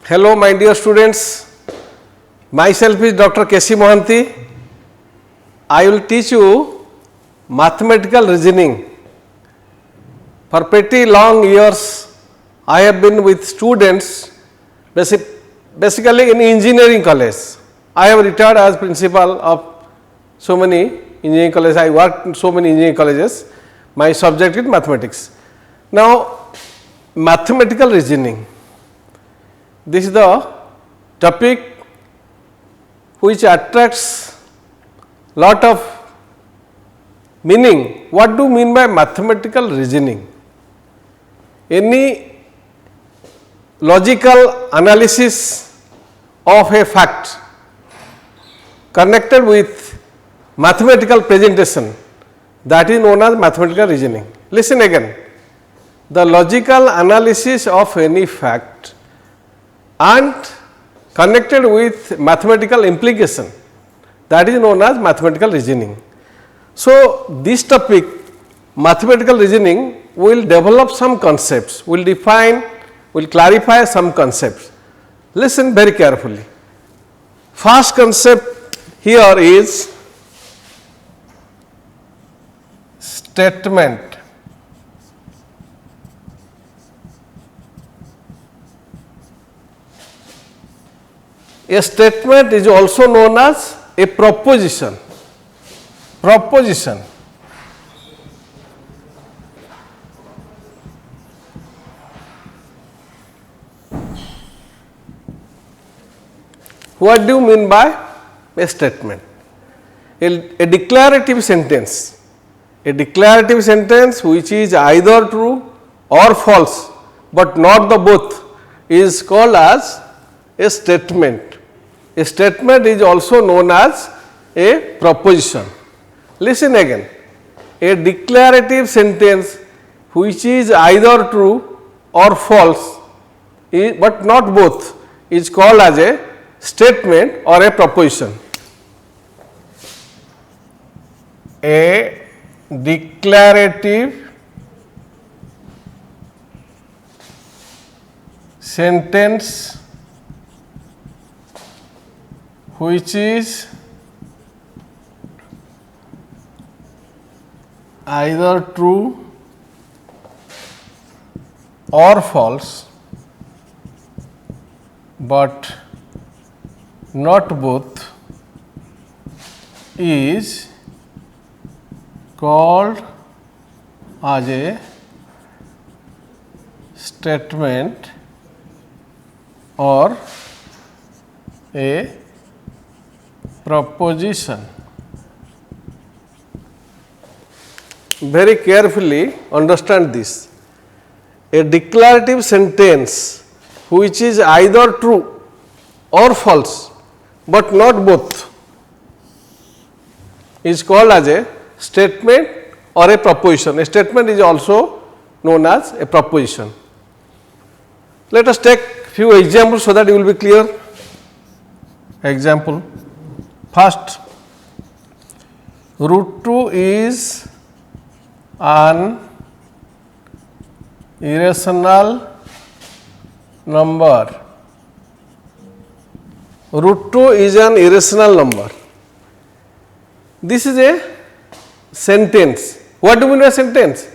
Hello my dear students, myself is Dr. K.C. Mohanty. I will teach you mathematical reasoning. For pretty long years I have been with students basically in engineering college. I have retired as principal of so many engineering colleges. I worked in so many engineering colleges. My subject is mathematics. Now mathematical reasoning. This is the topic which attracts lot of meaning. What do you mean by mathematical reasoning? Any logical analysis of a fact connected with mathematical presentation, that is known as mathematical reasoning. Listen again, the logical analysis of any fact and connected with mathematical implication, that is known as mathematical reasoning. So, this topic mathematical reasoning will develop some concepts, will define, will clarify some concepts. Listen very carefully. First concept here is statement. A statement is also known as a proposition. Proposition. What do you mean by a statement? A declarative sentence. A declarative sentence which is either true or false, but not the both, is called as a statement. A statement is also known as a proposition. Listen again, a declarative sentence which is either true or false, but not both, is called as a statement or a proposition. A declarative sentence which is either true or false, but not both, is called as a statement or a proposition. Very carefully understand this. A declarative sentence which is either true or false, but not both, is called as a statement or a proposition. A statement is also known as a proposition. Let us take few examples so that you will be clear. Example. First, root 2 is an irrational number. Root 2 is an irrational number. This is a sentence. What do you mean by sentence?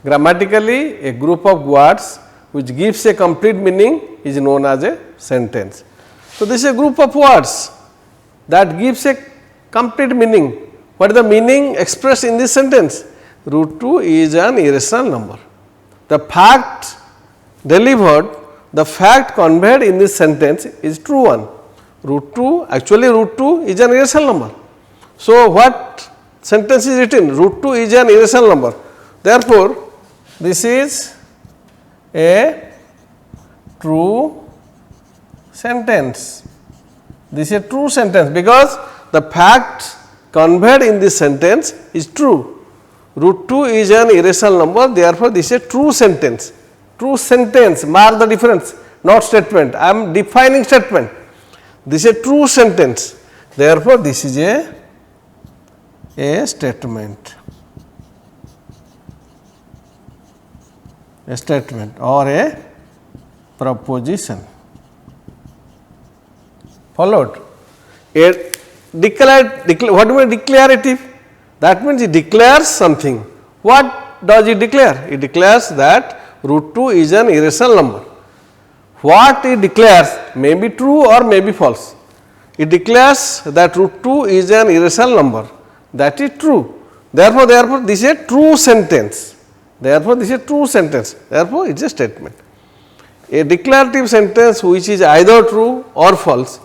Grammatically, a group of words which gives a complete meaning is known as a sentence. So, this is a group of words that gives a complete meaning. What is the meaning expressed in this sentence? Root 2 is an irrational number. The fact delivered, the fact conveyed in this sentence is true one. Root 2, actually root 2 is an irrational number. So, what sentence is written? Root 2 is an irrational number. Therefore, this is a true sentence. This is a true sentence because the fact conveyed in this sentence is true. Root 2 is an irrational number, therefore, this is a true sentence. True sentence, mark the difference, not statement. I am defining statement. This is a true sentence, therefore, this is a statement. A statement or a proposition. Followed? A what do you mean declarative? That means it declares something. What does it declare? It declares that root 2 is an irrational number. What it declares may be true or may be false. It declares that root 2 is an irrational number. That is true. Therefore, this is a true sentence. Therefore, this is a true sentence. Therefore, it is a statement. A declarative sentence which is either true or false,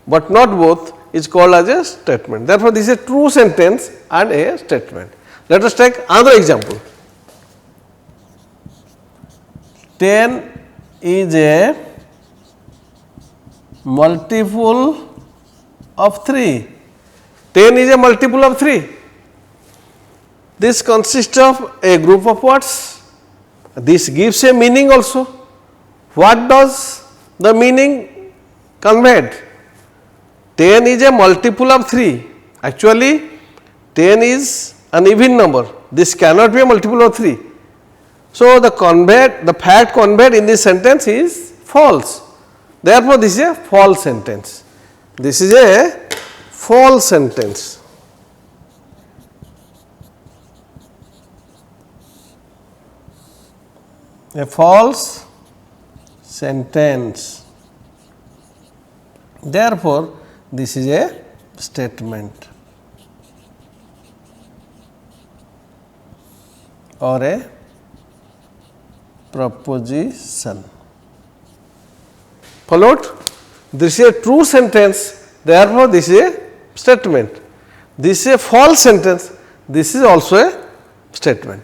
but not both, is called as a statement. Therefore, this is a true sentence and a statement. Let us take another example. 10 is a multiple of 3. 10 is a multiple of 3. This consists of a group of words. This gives a meaning also. What does the meaning conveyed? 10 is a multiple of 3. Actually, 10 is an even number. This cannot be a multiple of 3. So, the fact conveyed in this sentence is false. Therefore, this is a false sentence. This is a false sentence. A false sentence. Therefore, this is a statement or a proposition. Followed? This is a true sentence, therefore, this is a statement. This is a false sentence, this is also a statement.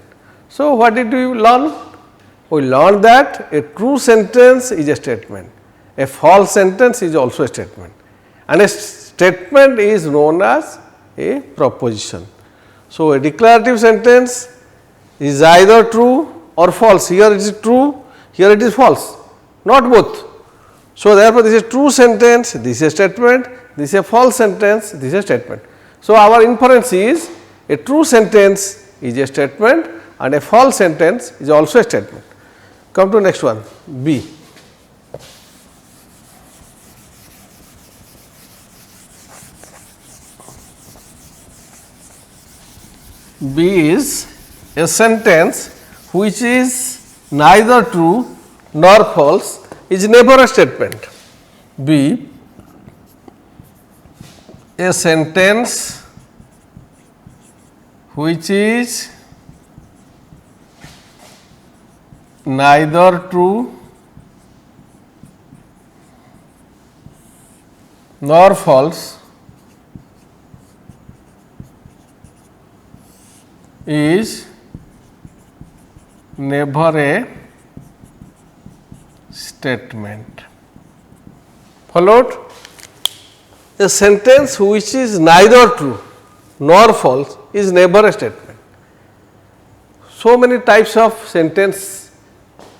So, what did we learn? We learned that a true sentence is a statement, a false sentence is also a statement, and a statement is known as a proposition. So, a declarative sentence is either true or false. Here it is true, here it is false, not both. So, therefore, this is a true sentence, this is a statement, this is a false sentence, this is a statement. So, our inference is a true sentence is a statement and a false sentence is also a statement. Come to next one, B. B is a sentence which is neither true nor false, is never a statement. B, a sentence which is neither true nor false is never a statement. Followed? A sentence which is neither true nor false is never a statement. So many types of sentence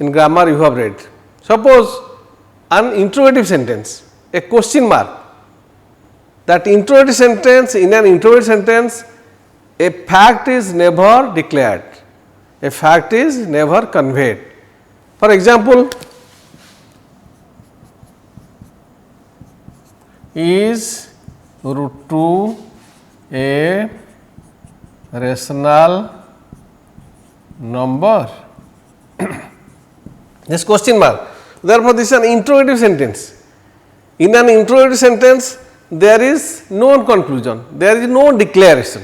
in grammar you have read. Suppose an interrogative sentence, a question mark. That interrogative sentence, in an interrogative sentence, a fact is never declared, a fact is never conveyed. For example, is root 2 a rational number? This question mark. Therefore, this is an interrogative sentence. In an interrogative sentence, there is no conclusion, there is no declaration.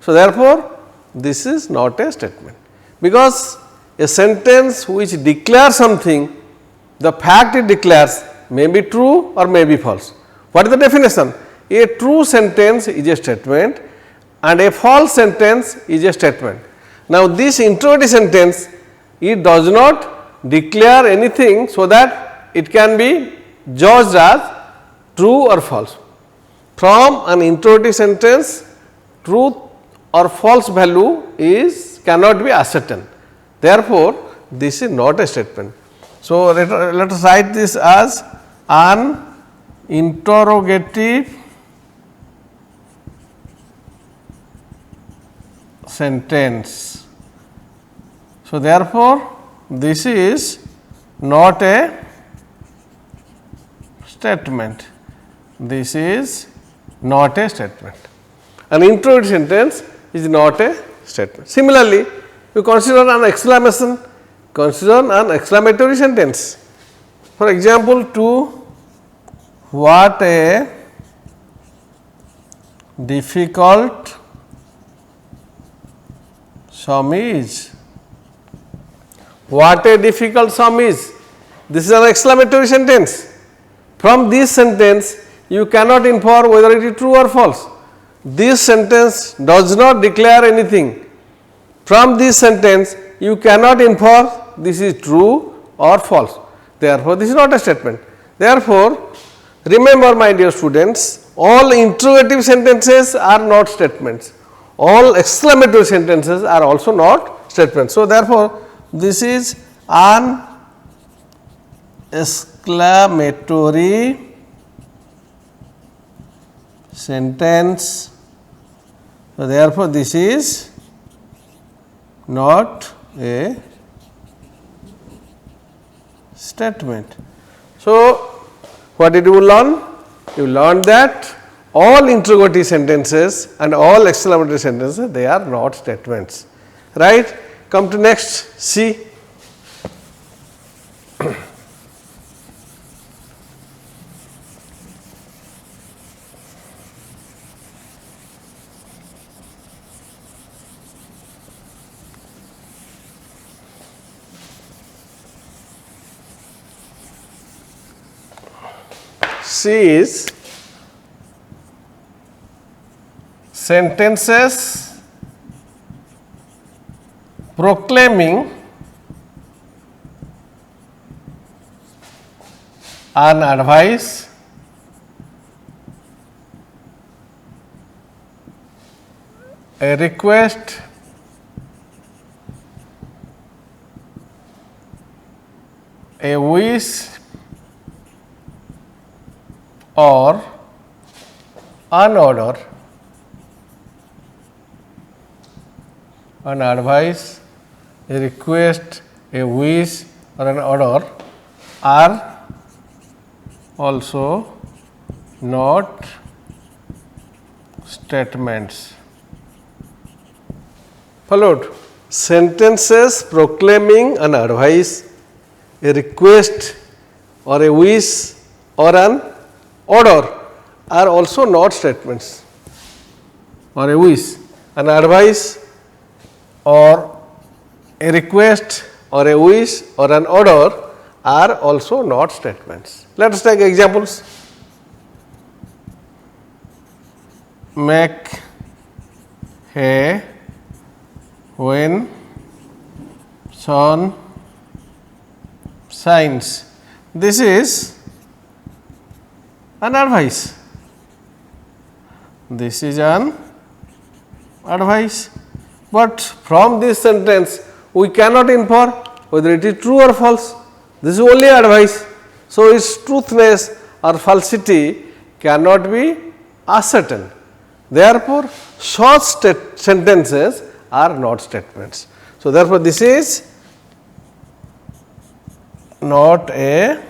So, therefore, this is not a statement, because a sentence which declares something, the fact it declares may be true or may be false. What is the definition? A true sentence is a statement and a false sentence is a statement. Now, this interrogative sentence, it does not declare anything so that it can be judged as true or false. From an interrogative sentence, truth or false value cannot be ascertained. Therefore, this is not a statement. So, let us write this as an interrogative sentence. So, therefore, this is not a statement. this is not a statement. An interrogative sentence is not a statement. Similarly, you consider an exclamation, consider an exclamatory sentence. For example, to what a difficult sum is. What a difficult sum is. This is an exclamatory sentence. From this sentence, you cannot infer whether it is true or false. This sentence does not declare anything. From this sentence, you cannot infer this is true or false. Therefore, this is not a statement. Therefore, remember my dear students, all interrogative sentences are not statements. All exclamatory sentences are also not statements. So, therefore, this is an exclamatory sentence. So, therefore, this is not a statement. So, what did you learn? You learned that all interrogative sentences and all exclamatory sentences, they are not statements, right. Come to next, C. C is sentences proclaiming an advice, a request, a wish, or an order, an advice, a request, a wish, or an order are also not statements. Followed, sentences proclaiming an advice, a request, or a wish, or an order are also not statements, or a wish, an advice, or a request, or a wish, or an order are also not statements. Let us take examples. Make hay when sun shines. This is an advice. This is an advice, but from this sentence we cannot infer whether it is true or false. This is only advice. So, its truthness or falsity cannot be ascertained. Therefore, such sentences are not statements. So, therefore, this is not a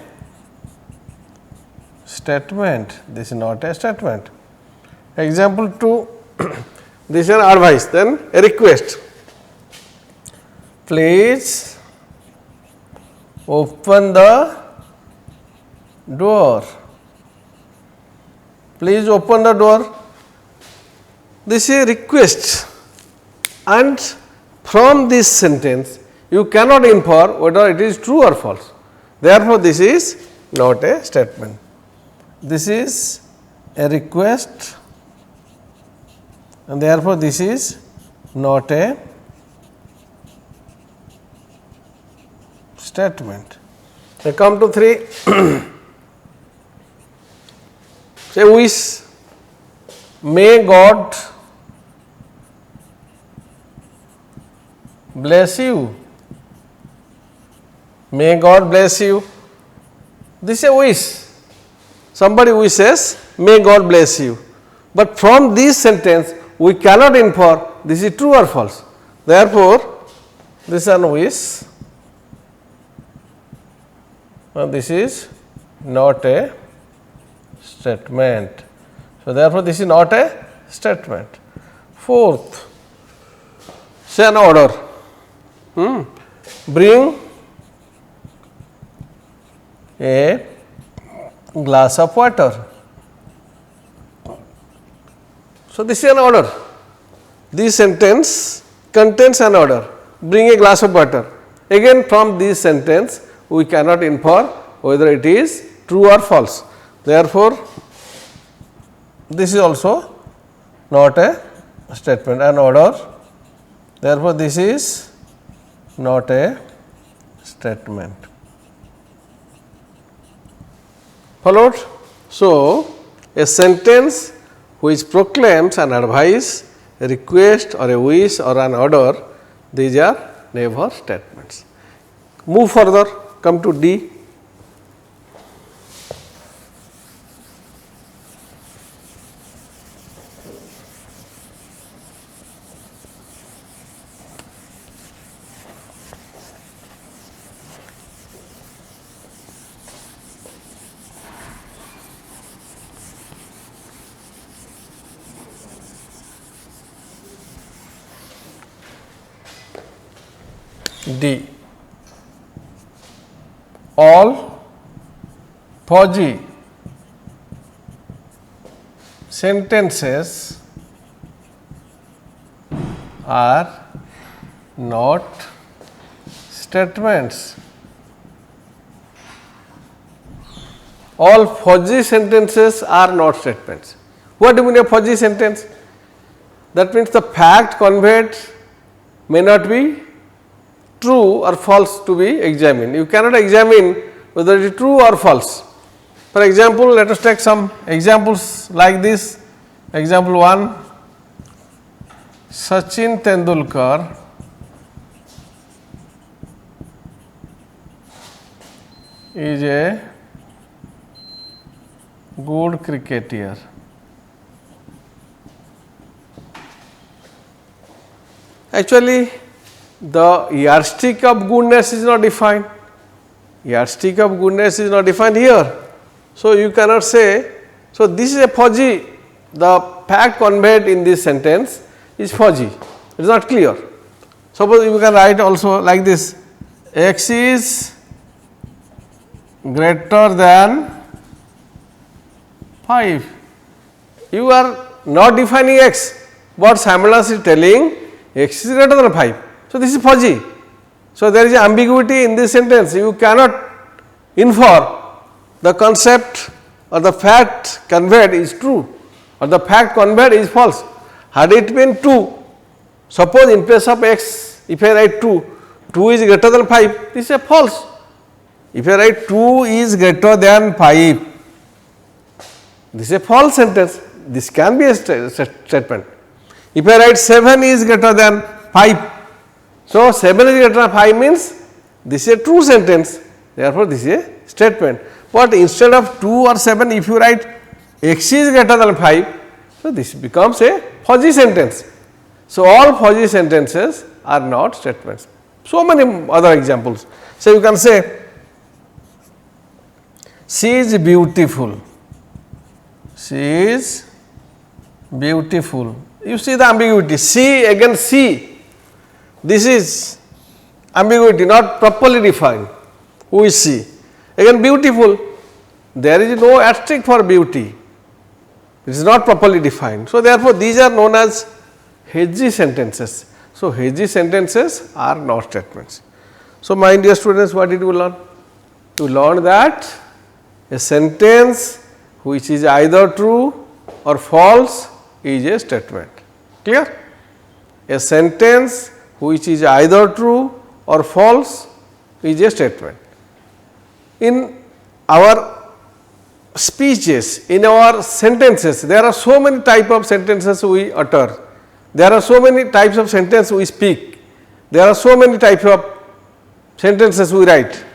statement. This is not a statement. Example 2, this is an advice, then a request. Please open the door. Please open the door. This is a request, and from this sentence you cannot infer whether it is true or false. Therefore, this is not a statement. This is a request, and therefore, this is not a statement. I come to 3. Say wish, may God bless you. May God bless you. This is a wish. Somebody wishes, may God bless you. But from this sentence, we cannot infer this is true or false. Therefore, this is a wish, and this is not a statement. So, therefore, this is not a statement. Fourth, say an order, bring a glass of water. So, this is an order. This sentence contains an order, bring a glass of water. Again from this sentence we cannot infer whether it is true or false. Therefore, this is also not a statement, an order. Therefore, this is not a statement. Followed? So, a sentence which proclaims an advice, a request or a wish or an order, these are never statements. Move further, come to D. D. All fuzzy sentences are not statements. All fuzzy sentences are not statements. What do you mean a fuzzy sentence? That means the fact conveyed may not be true or false to be examined. You cannot examine whether it is true or false. For example, let us take some examples like this. Example 1, Sachin Tendulkar is a good cricketer. Actually, the yardstick of goodness is not defined. Yardstick of goodness is not defined here. So, you cannot say, so this is a fuzzy, the fact conveyed in this sentence is fuzzy, it is not clear. Suppose you can write also like this, x is greater than 5. You are not defining x, but simultaneously telling x is greater than 5. So, this is fuzzy. So, there is ambiguity in this sentence. You cannot infer the concept or the fact conveyed is true or the fact conveyed is false. Had it been 2, suppose in place of x, if I write 2 is greater than 5, this is a false. If I write 2 is greater than 5, this is a false sentence. This can be a statement. If I write 7 is greater than 5, so 7 is greater than 5 means this is a true sentence, therefore, this is a statement. But instead of 2 or 7, if you write x is greater than 5, so this becomes a fuzzy sentence. So, all fuzzy sentences are not statements. So many other examples. So, you can say she is beautiful, she is beautiful. You see the ambiguity, she again she. This is ambiguity, not properly defined. Who is she? Again, beautiful. There is no asterisk for beauty. It is not properly defined. So, therefore, these are known as hazy sentences. So, hazy sentences are not statements. So, my dear students, what did you learn? You learned that a sentence which is either true or false is a statement. Clear? A sentence which is either true or false is a statement. In our speeches, in our sentences, there are so many types of sentences we utter, there are so many types of sentences we speak, there are so many types of sentences we write.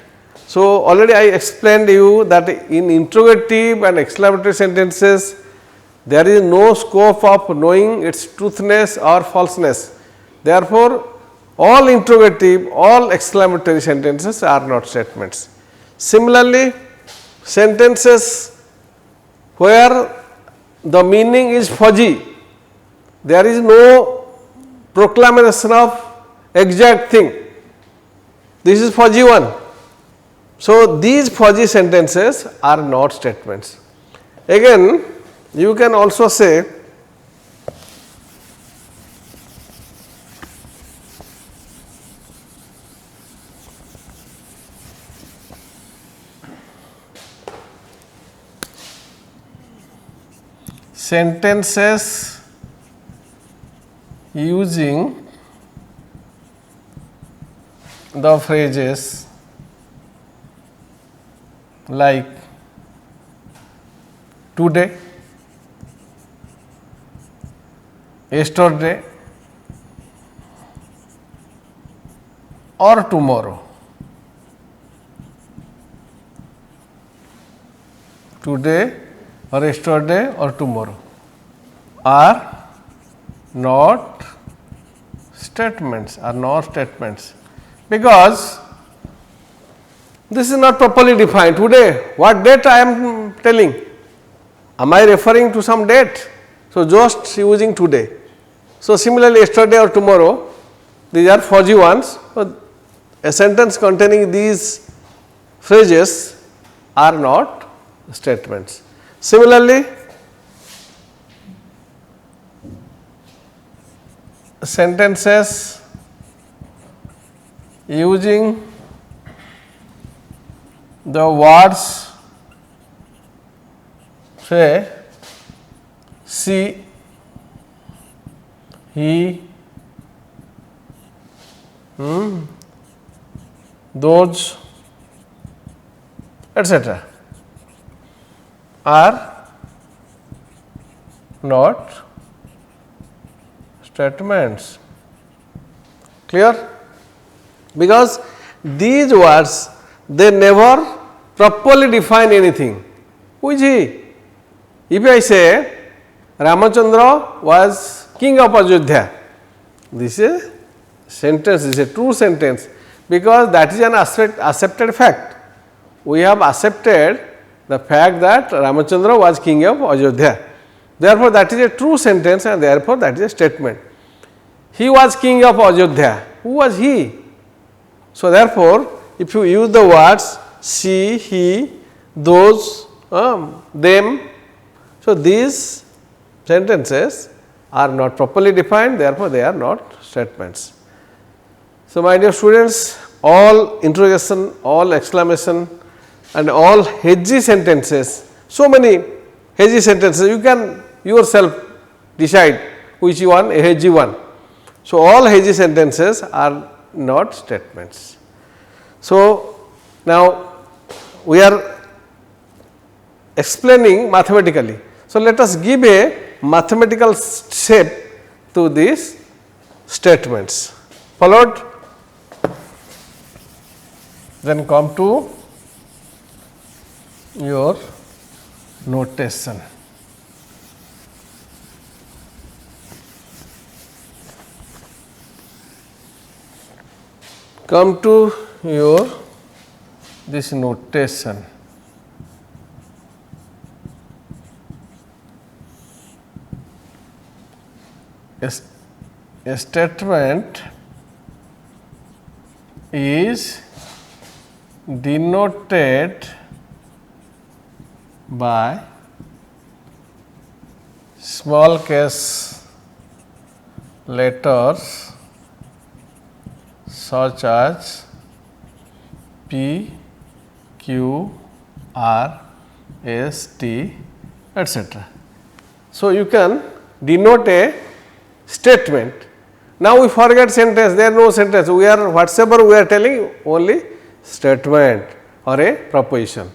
So, already I explained you that in interrogative and exclamatory sentences, there is no scope of knowing its truthness or falseness. Therefore, all interrogative, all exclamatory sentences are not statements. Similarly, sentences where the meaning is fuzzy, there is no proclamation of exact thing. This is fuzzy one. So, these fuzzy sentences are not statements. Again, you can also say sentences using the phrases like today, yesterday or tomorrow. Today or yesterday or tomorrow are not statements, because this is not properly defined. Today, what date I am telling? Am I referring to some date? So, just using today. So, similarly, yesterday or tomorrow, these are fuzzy ones. So, a sentence containing these phrases are not statements. Similarly, sentences using the words say she, he, those, etc. are not statements. Clear? Because these words, they never properly define anything. Who is he? If I say Ramachandra was king of Ayodhya, this is a sentence, this is a true sentence, because that is an accepted fact. We have accepted the fact that Ramachandra was king of Ayodhya. Therefore, that is a true sentence and therefore, that is a statement. He was king of Ayodhya. Who was he? So, therefore, if you use the words she, he, those, them, so these sentences are not properly defined, therefore, they are not statements. So, my dear students, all interrogation, all exclamation and all hedgy sentences, so many hedgy sentences, you can yourself decide which one a hedgy one. So, all hedgy sentences are not statements. So, now we are explaining mathematically. So, let us give a mathematical shape to these statements. Followed? Then come to your notation. Come to your this notation. A statement is denoted by small case letters such as P, Q, R, S, T, etc. So, you can denote a statement. Now, we forget sentence, there is no sentence, we are whatsoever we are telling only statement or a proposition,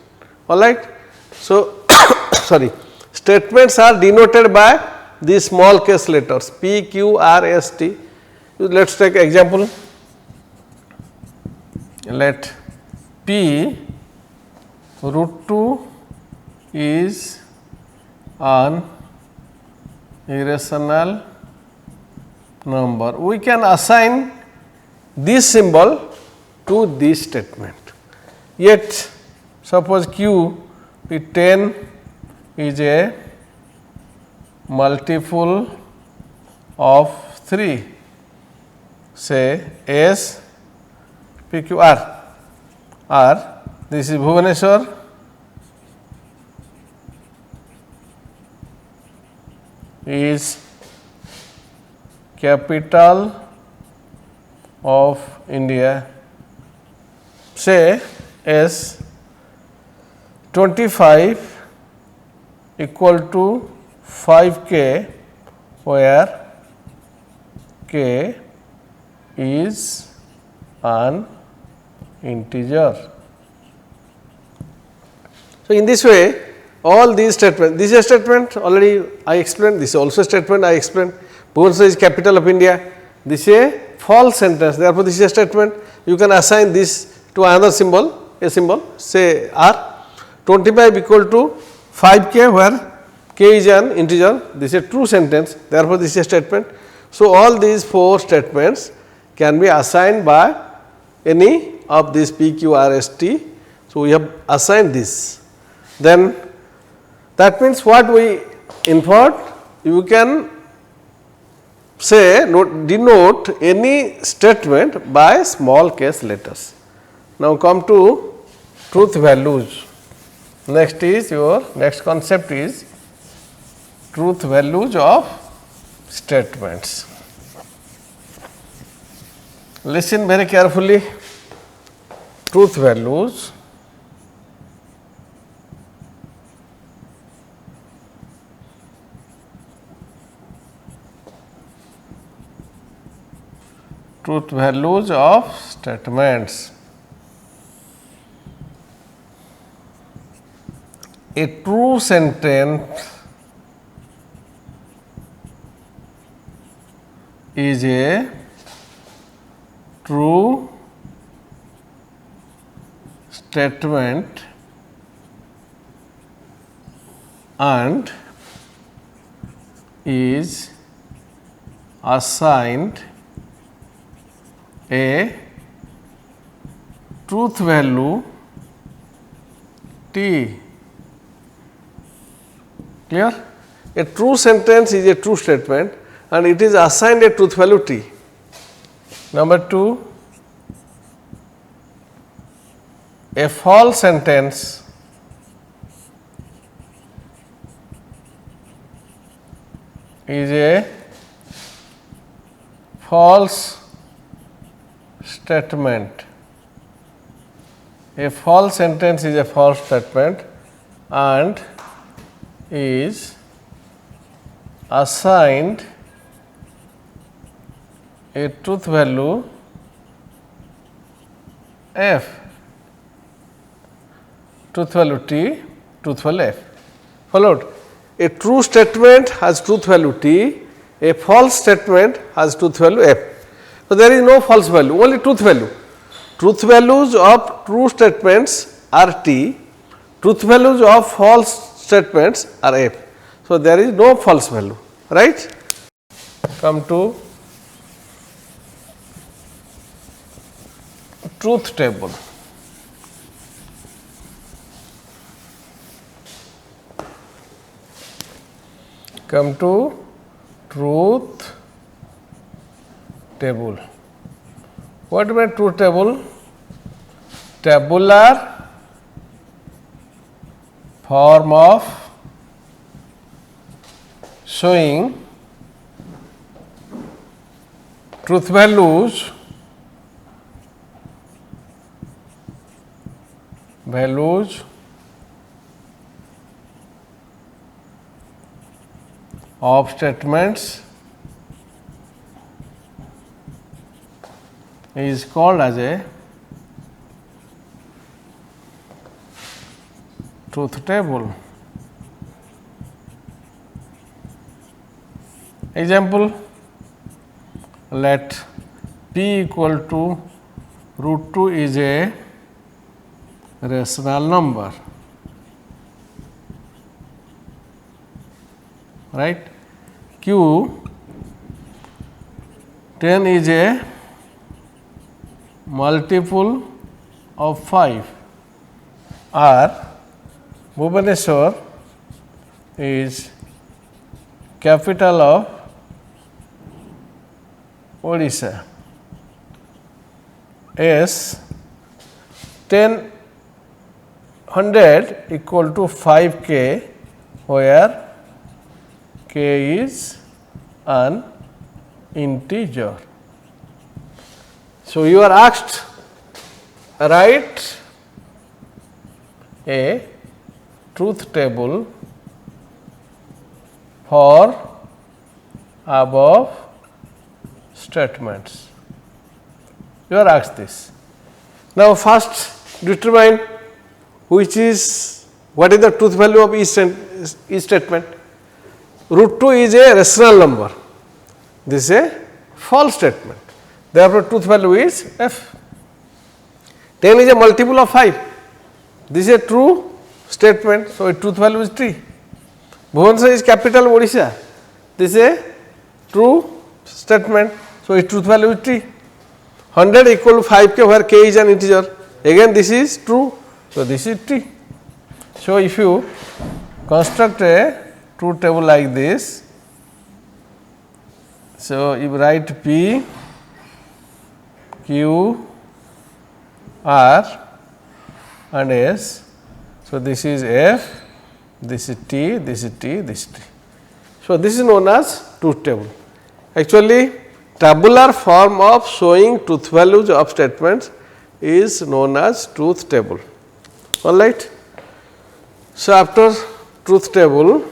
alright. So, sorry, statements are denoted by these small case letters P, Q, R, S, T. Let us take example. Let P root 2 is an irrational number. We can assign this symbol to this statement. Yet suppose Q is 10 is a multiple of 3, say S P Q R, or this is Bhubaneswar, is capital of India, say S 25 equal to 5k, where k is an integer. So, in this way all these statements, this is a statement already I explained, this is also a statement I explained, Bhubaneswar is capital of India, this is a false sentence, therefore, this is a statement. You can assign this to another symbol, a symbol, say R. 25 equal to 5k, where k is an integer, this is a true sentence, therefore, this is a statement. So, all these 4 statements can be assigned by any of these P, Q, R, S, T. So, we have assigned this. Then that means what we inferred, you can say denote any statement by small case letters. Now, come to truth values. Next is your next concept is truth values of statements. Listen very carefully. Truth values. Truth values of statements. A true sentence is a true statement and is assigned a truth value T. Clear? A true sentence is a true statement and it is assigned a truth value T. Number 2, a false sentence is a false statement. A false sentence is a false statement and is assigned a truth value F, truth value T, truth value F. Followed. A true statement has truth value T, a false statement has truth value F. So, there is no false value, only truth value. Truth values of true statements are T, truth values of false statements are F. So, there is no false value, right. Come to truth table. Come to truth table. What about truth table? Tabular form of showing truth values of statements is called as a truth table. Example, let p equal to root 2 is a rational number, right. Q 10 is a multiple of 5, or Bhubaneswar is capital of Odisha. S 10 100 equal to 5k, where k is an integer. So, you are asked write a truth table for above statements. You are asked this. Now, first determine what is the truth value of each statement. Root 2 is a rational number. This is a false statement. Therefore, truth value is f. 10 is a multiple of 5. This is a true statement. So, its truth value is 3. Bhubaneswar is capital of Odisha. This is a true statement. So, its truth value is 3. 100 equal to 5k, where k is an integer. Again, this is true. So, this is 3. So, if you construct a truth table like this, so you write P, Q, R and S. So, this is F, this is T, this is T, this is T. So, this is known as truth table. Actually, tabular form of showing truth values of statements is known as truth table. All right. So, after truth table,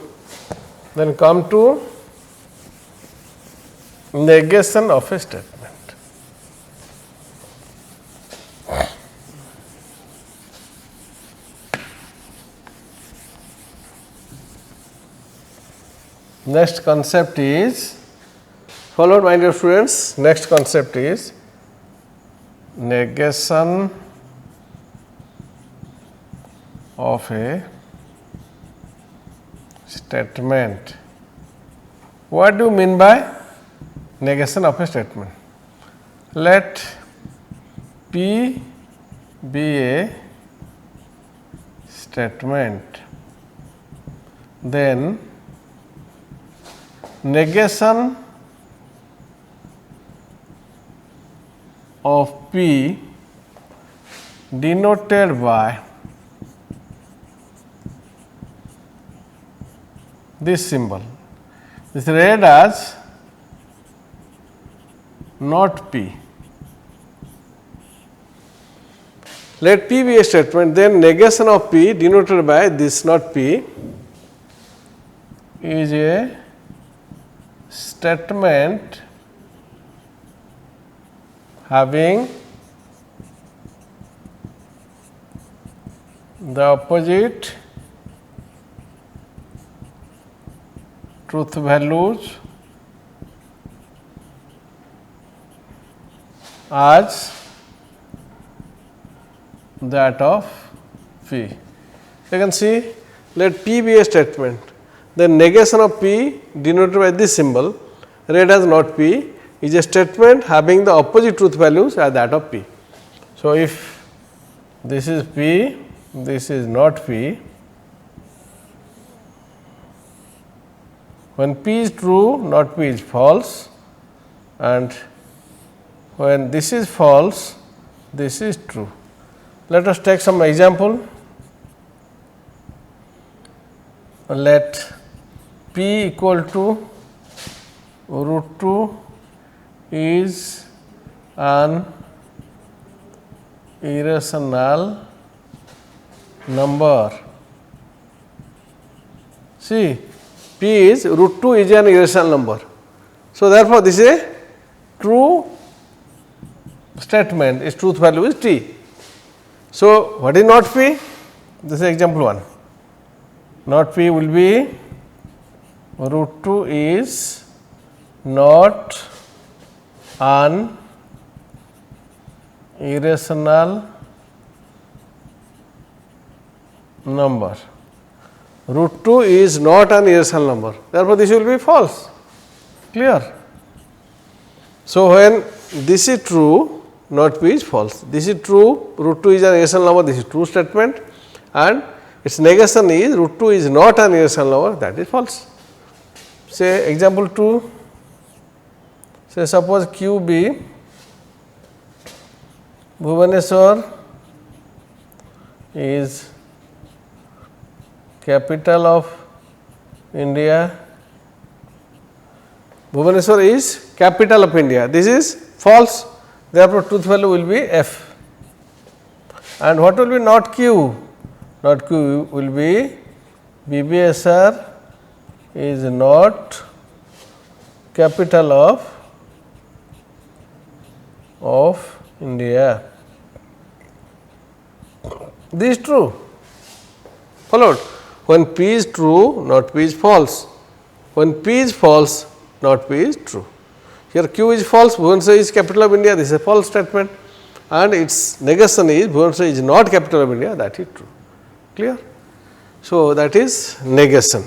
then come to negation of a statement. Next concept is followed, my dear students. Next concept is negation of a statement. What do you mean by negation of a statement? Let P be a statement, then negation of P denoted by this symbol. This is read as not P. Let P be a statement, then negation of P denoted by this not P is a statement having the opposite truth values as that of P. You can see, let P be a statement, then negation of P denoted by this symbol read as not P is a statement having the opposite truth values as that of P. So, if this is P, this is not P, when P is true, not P is false, and when this is false, this is true. Let us take some example. Let P equal to root 2 is an irrational number. See, P is root 2 is an irrational number. So, therefore, this is a true statement, its truth value is T. So, what is not P? This is example 1. Not P will be root 2 is not an irrational number. Root 2 is not an irrational number. Therefore, this will be false. Clear? So, when this is true, not P is false. This is true, root 2 is an irrational number, this is true statement, and its negation is root 2 is not an irrational number, that is false. Say example 2, say suppose Q be Bhubaneswar is capital of India. Bhubaneswar is capital of India. This is false. Therefore, truth value will be F. And what will be not Q? Not Q will be BBSR is not capital of India. This is true. Followed. When P is true, not P is false. When P is false, not P is true. Here Q is false, Bhubaneswar is capital of India, this is a false statement, and its negation is Bhubaneswar is not capital of India, that is true. Clear? So, that is negation.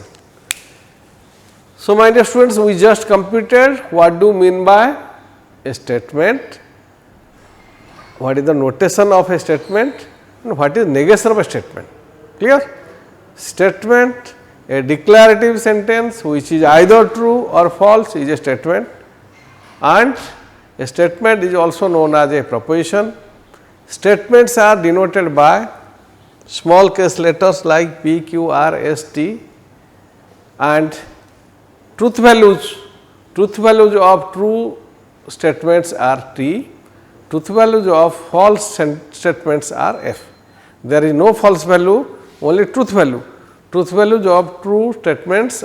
So, my dear students, we just completed what do you mean by a statement, what is the notation of a statement, and what is negation of a statement. Clear? Statement, a declarative sentence which is either true or false is a statement, and a statement is also known as a proposition. Statements are denoted by small case letters like P, Q, R, S, T, and truth values of true statements are T, truth values of false statements are F. There is no false value, only truth value. Truth values of true statements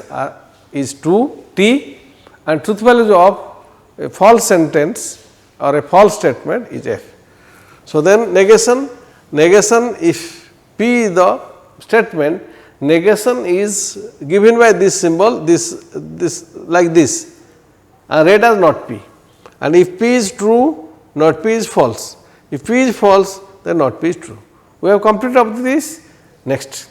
is 2 T, and truth values of a false sentence or a false statement is F. So, then negation if P is the statement, negation is given by this symbol, this like this, and read as not P, and if P is true, not P is false. If P is false, then not P is true. We have completed up to this. Next.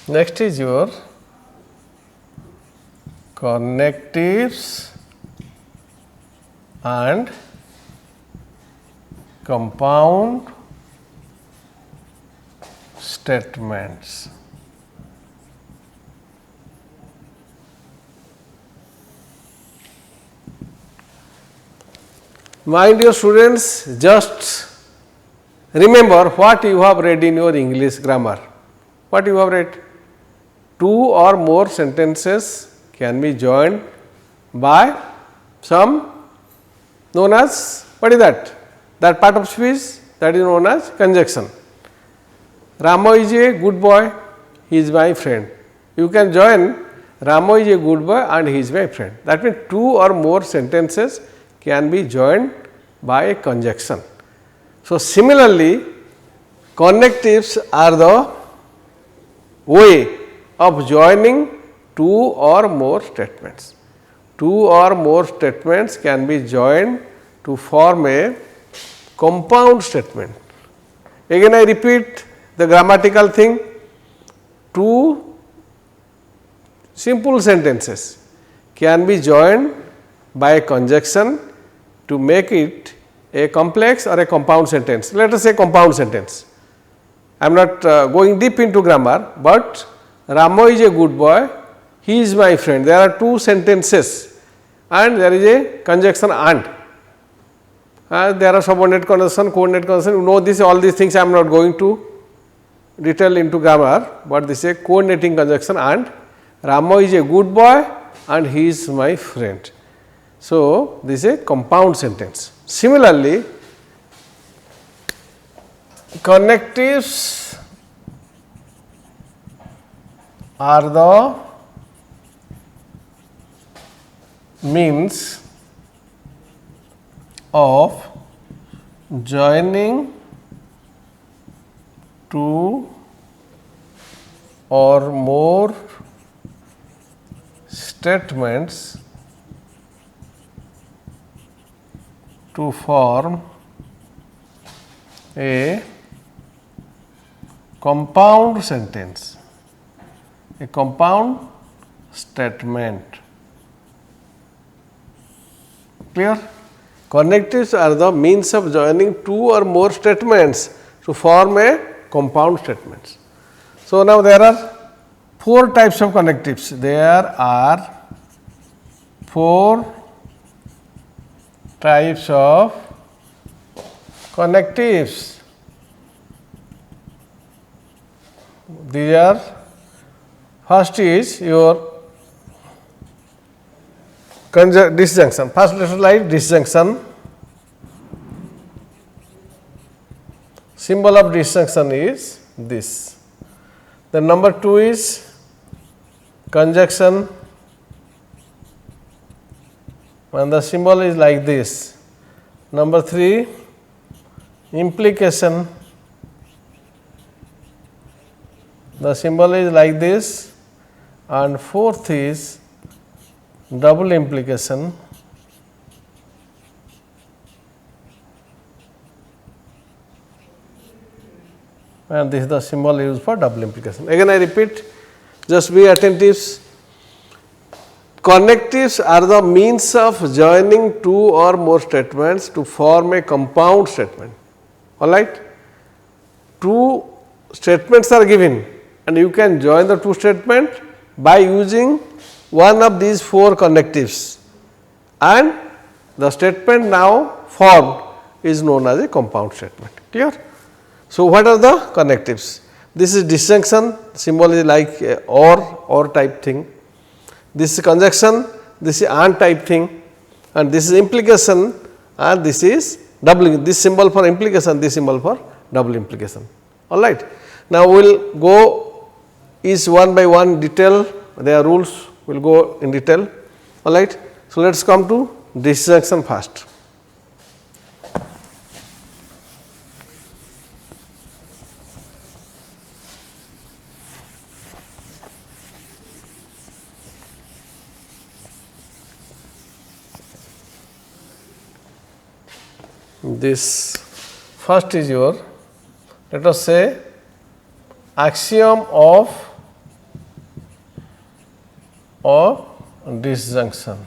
Next is your connectives and compound statements. My dear students, just remember what you have read in your English grammar. What you have read? 2 or more sentences can be joined by some known as, what is that? That part of speech that is known as conjunction. Rama is a good boy, he is my friend. You can join Rama is a good boy and he is my friend. That means 2 or more sentences can be joined by a conjunction. So, similarly, connectives are the way of joining 2 or more statements. 2 or more statements can be joined to form a compound statement. Again I repeat the grammatical thing, 2 simple sentences can be joined by a conjunction to make it a complex or a compound sentence. Let us say compound sentence. I am not going deep into grammar, but Rama is a good boy, he is my friend. There are 2 sentences and there is a conjunction and. There are subordinate conjunction, coordinate conjunction, you know this, all these things I am not going to detail into grammar, but this is a coordinating conjunction and. Rama is a good boy and he is my friend. So, this is a compound sentence. Similarly, connectives are the means of joining 2 or more statements to form a compound sentence, a compound statement. Clear? Connectives are the means of joining two or more statements to form a compound statement. So, now there are 4 types of connectives. There are 4 types of connectives. These are, first is your disjunction. First let us write disjunction. Symbol of disjunction is this. Then number 2 is conjunction, and the symbol is like this. Number 3, implication, the symbol is like this, and 4th is double implication, and this is the symbol used for double implication. Again I repeat, just be attentive. Connectives are the means of joining 2 or more statements to form a compound statement. Alright? 2 statements are given and you can join the 2 statements by using one of these 4 connectives, and the statement now formed is known as a compound statement. Clear? So, what are the connectives? This is disjunction, symbol is like or type thing. This is conjunction, this is and type thing, and this is implication, and this is double, this symbol for implication, this symbol for double implication. Alright. Now, we will go each one by one detail, there are rules, we will go in detail. Alright. So, let us come to disjunction first. This first is your, let us say, axiom of disjunction.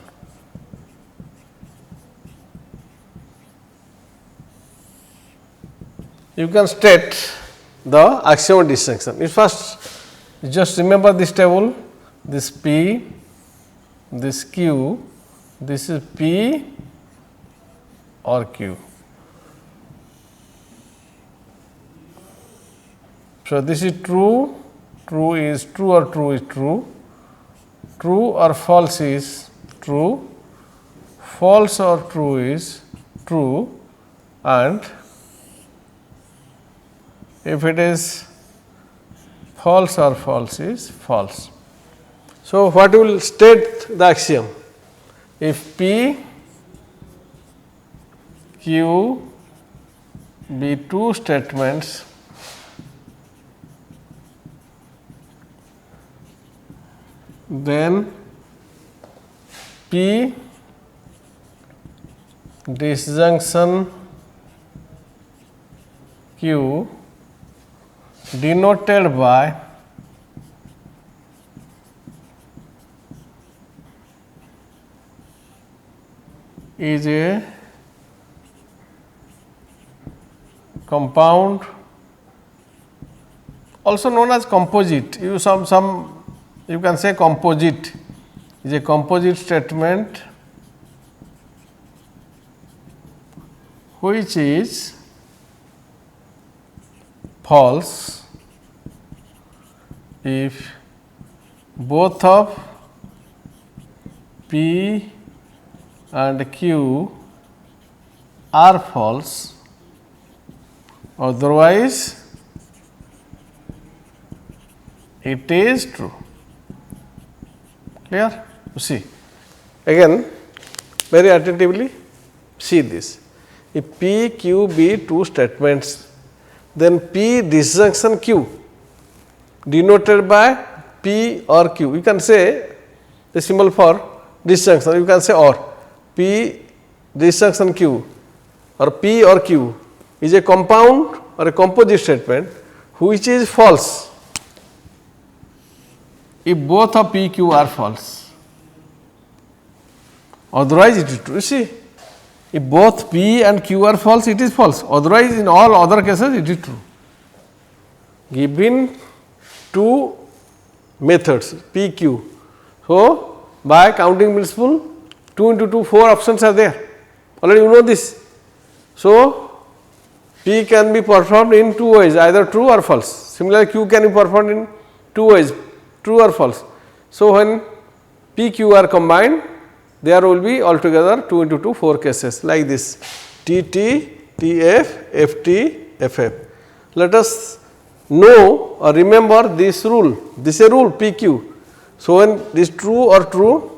You can state the axiom of disjunction. You first just remember this table, this P, this Q, this is P or Q. So, this is true, true is true or true is true, true or false is true, false or true is true, and if it is false or false is false. So, what will state the axiom? If P, Q be 2 statements, then P disjunction Q denoted by is a compound, also known as composite. You can say composite is a composite statement which is false if both of P and Q are false, otherwise it is true. Clear? You see, again very attentively see this. If P, Q be 2 statements, then P disjunction Q denoted by P or Q. You can say the symbol for disjunction, you can say or P disjunction Q or P or Q is a compound or a composite statement which is false if both of P, Q are false. Otherwise, it is true. You see, if both P and Q are false, it is false. Otherwise, in all other cases, it is true. Given two methods P, Q. So, by counting principle, 2 into 2, 4 options are there. Already you know this. So, P can be performed in two ways, either true or false. Similarly, Q can be performed in two ways, true or false. So, when P, Q are combined, there will be altogether 2 into 2, 4 cases like this T T, T F, F T, F F. Let us know or remember this rule. This is a rule P, Q. So, when this true or true,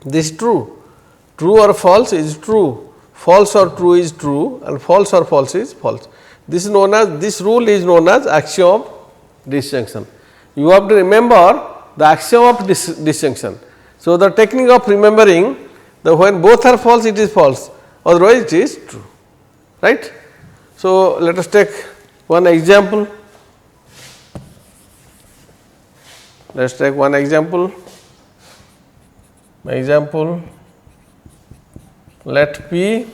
this true, true or false is true, false or true is true, and false or false is false. This is known as, this rule is known as axiom of disjunction. You have to remember the axiom of disjunction. So, the technique of remembering that when both are false, it is false, otherwise it is true, right. So, let us take one example. Let us take one example. Let P,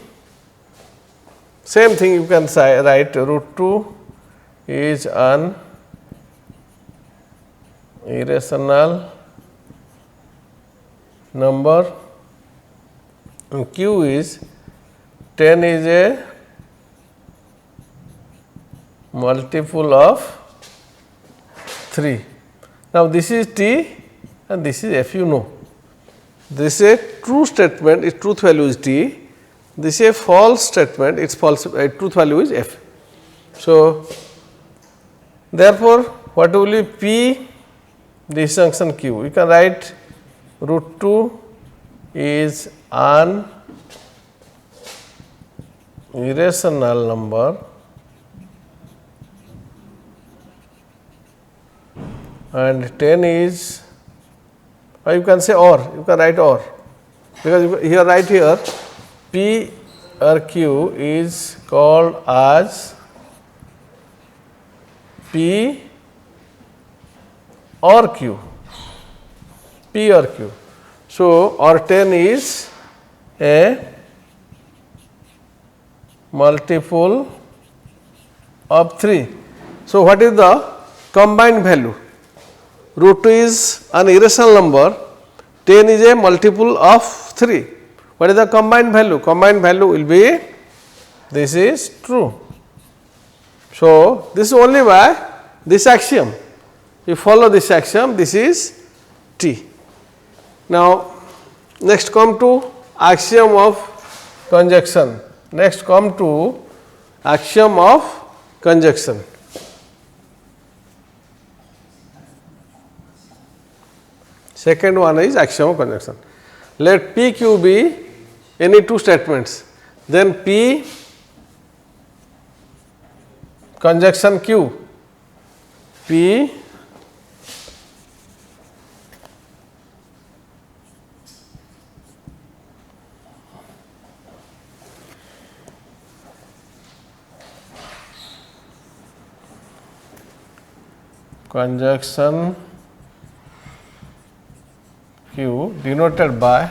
same thing you can say, write root 2 is an irrational number and Q is 10 is a multiple of 3. Now, this is T and this is F, you know. This is a true statement, its truth value is T. This is a false statement, its false truth value is F. So, therefore, what will be P disjunction Q? You can write root 2 is an irrational number and 10 is, or you can say or, you can write or, because here write here P or Q is called as P or Q, P or Q. So, or 10 is a multiple of 3. So, what is the combined value? Root 2 is an irrational number, 10 is a multiple of 3. What is the combined value? Combined value will be, this is true. So, this is only by this axiom. You follow this axiom, this is T. Now, next come to axiom of conjunction. Next come to axiom of conjunction. Second one is axiom of conjunction. Let P, Q be any two statements, then P conjunction Q, P conjunction Q denoted by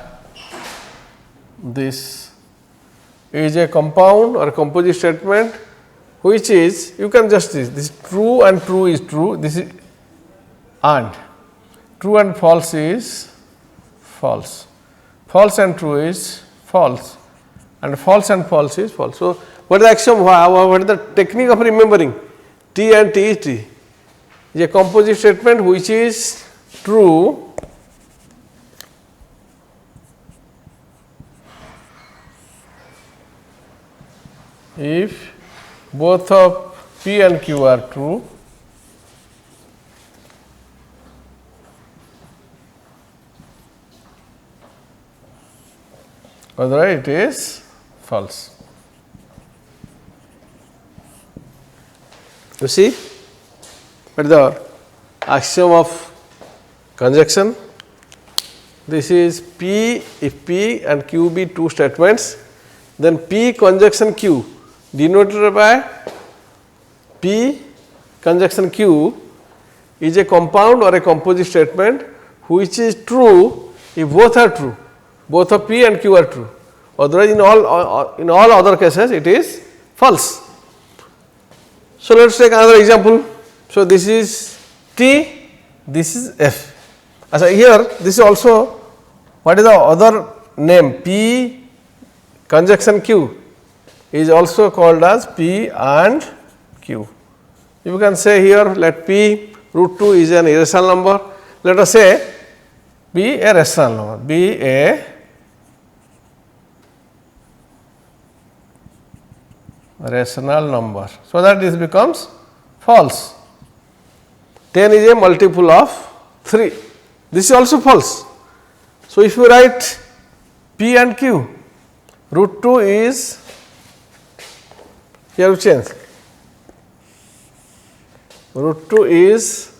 this is a compound or composite statement which is, you can just this true and true is true, this is and true and false is false, false and true is false, and false and false is false. So, what is the axiom, what is the technique of remembering? T and T is T is a composite statement which is true if both of P and Q are true, otherwise it is false. You see, what is the axiom of conjunction? This is P, if P and Q be two statements, then P conjunction Q denoted by P conjunction Q is a compound or a composite statement which is true if both are true, both of P and Q are true. Otherwise, in all other cases it is false. So, let us take another example. So, this is T, this is F. So, here this is also what is the other name P conjunction Q is also called as P and Q. You can say here let P root 2 is an irrational number. Let us say be a rational number, be a rational number. So, that this becomes false. 10 is a multiple of 3. This is also false. So, if you write P and Q, root 2 is, here we change, root 2 is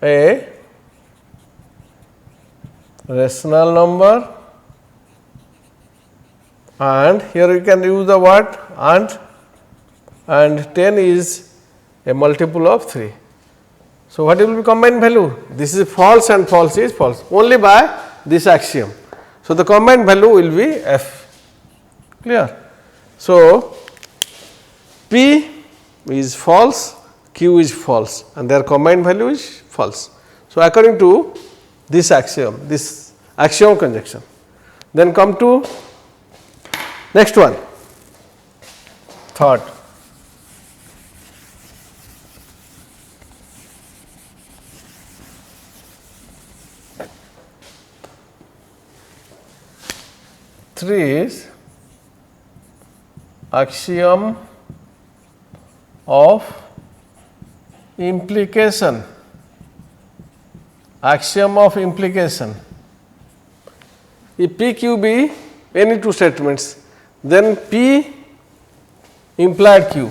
a rational number, and here you can use the word and 10 is a multiple of 3. So, what will be combined value? This is false and false is false only by this axiom. So, the combined value will be F, clear. So, P is false, Q is false and their combined value is false. So, according to this axiom conjunction. Then come to next one, third. Three is axiom of implication. Axiom of implication. If P, Q be any two statements, then P implied Q.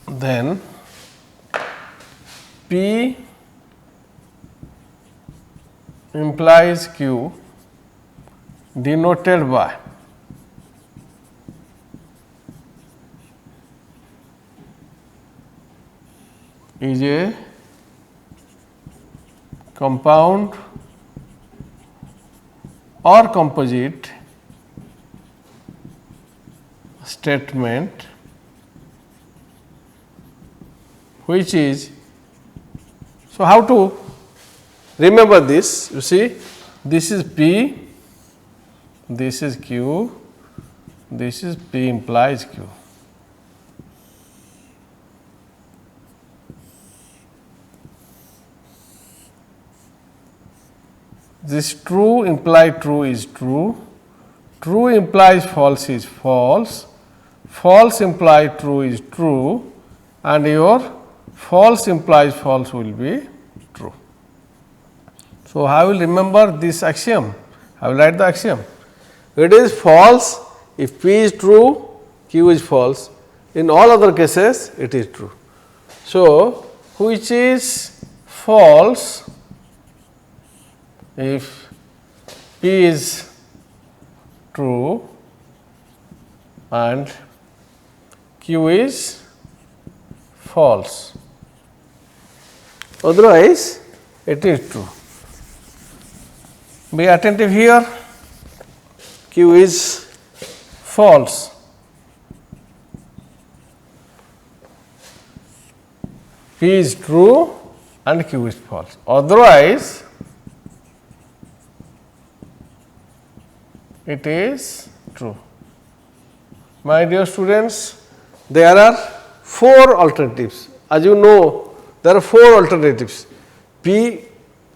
Then P implies Q denoted by is a compound or composite statement which is, so how to remember this? You see, this is P, this is Q, this is P implies Q. This true implied true is true, true implies false is false, false implied true is true, and your false implies false will be true. So, I will remember this axiom, I will write the axiom. It is false if P is true, Q is false, in all other cases it is true. So, which is false if P is true and Q is false, otherwise it is true. Be attentive here, Q is false, P is true and Q is false, otherwise it is true. My dear students, there are 4 alternatives. As you know, there are 4 alternatives. P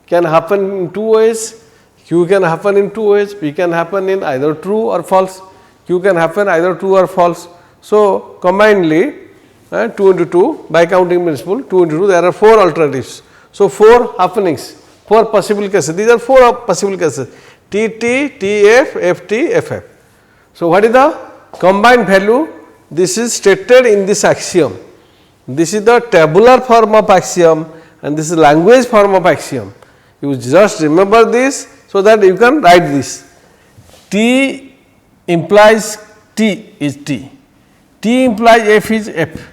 can happen in 2 ways, Q can happen in 2 ways, P can happen in either true or false, Q can happen either true or false. So, combinedly 2 into 2 by counting principle 2 into 2 there are 4 alternatives. So, 4 happenings, 4 possible cases, these are 4 possible cases T T, T F, F T, F F. So, what is the combined value? This is stated in this axiom. This is the tabular form of axiom and this is language form of axiom. You just remember this, so that you can write this. T implies T is T, T implies F is F,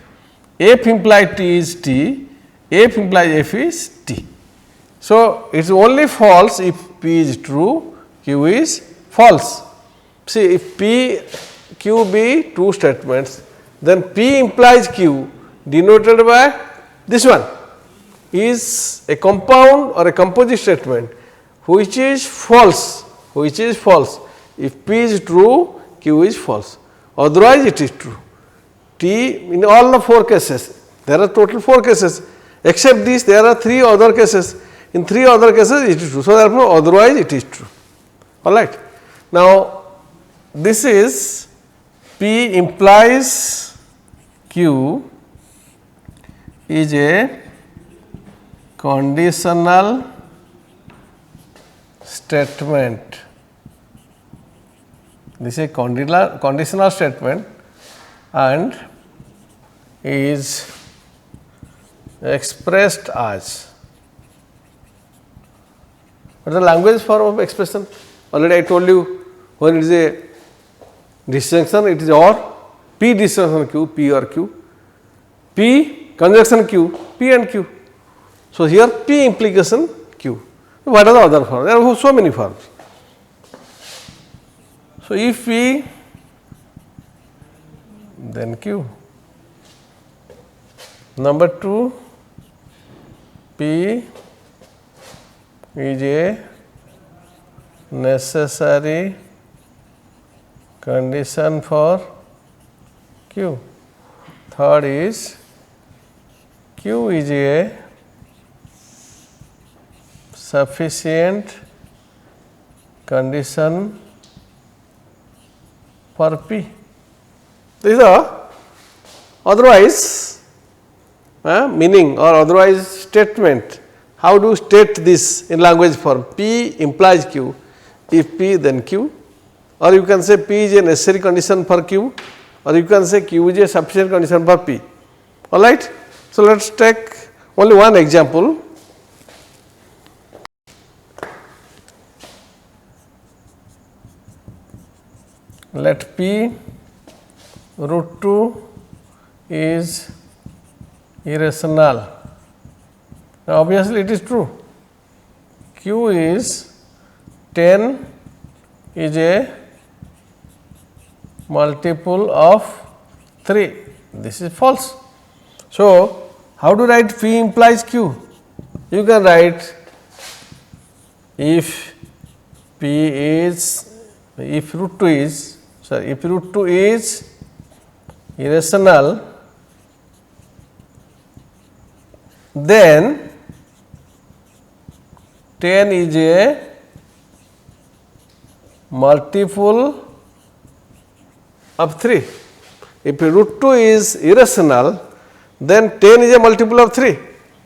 F implies T is T, F implies F is T. So, it is only false if P is true, Q is false. See, if P, Q be true statements, then P implies Q denoted by this one is a compound or a composite statement which is false, which is false. If P is true, Q is false, otherwise it is true. T in all the 4 cases, there are total 4 cases, except this there are 3 other cases. In 3 other cases it is true. So, therefore, otherwise it is true. All right. Now, this is P implies Q is a conditional statement. This is a conditional statement and is expressed as. What is the language form of expression? Already I told you, when it is a disjunction, it is or, P disjunction Q, P or Q, P conjunction Q, P and Q. So, here P implication Q. What are the other forms? There are so many forms. So, if P, then Q. Number 2, P is a necessary condition for Q. Third is Q is a sufficient condition for P. These are otherwise meaning or otherwise statement. How do you state this in language form? P implies Q, if P then Q, or you can say P is a necessary condition for Q, or you can say Q is a sufficient condition for P. All right. So, let us take only one example. Let P root 2 is irrational. Now, obviously, it is true. Q is 10 is a multiple of 3. This is false. So, how to write P implies Q? You can write if P is, if root 2 is, sorry, if root 2 is irrational, then 10 is a multiple of 3. If root 2 is irrational, then 10 is a multiple of 3.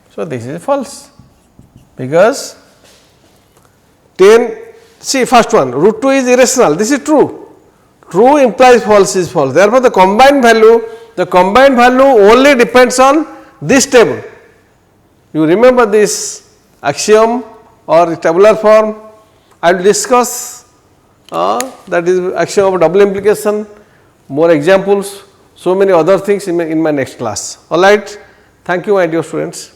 So, this is false, because 10, see first one, root 2 is irrational, this is true. True implies false is false. Therefore, the combined value only depends on this table. You remember this axiom or tabular form. I will discuss that is axiom of double implication, more examples, so many other things in my next class. All right. Thank you, my dear students.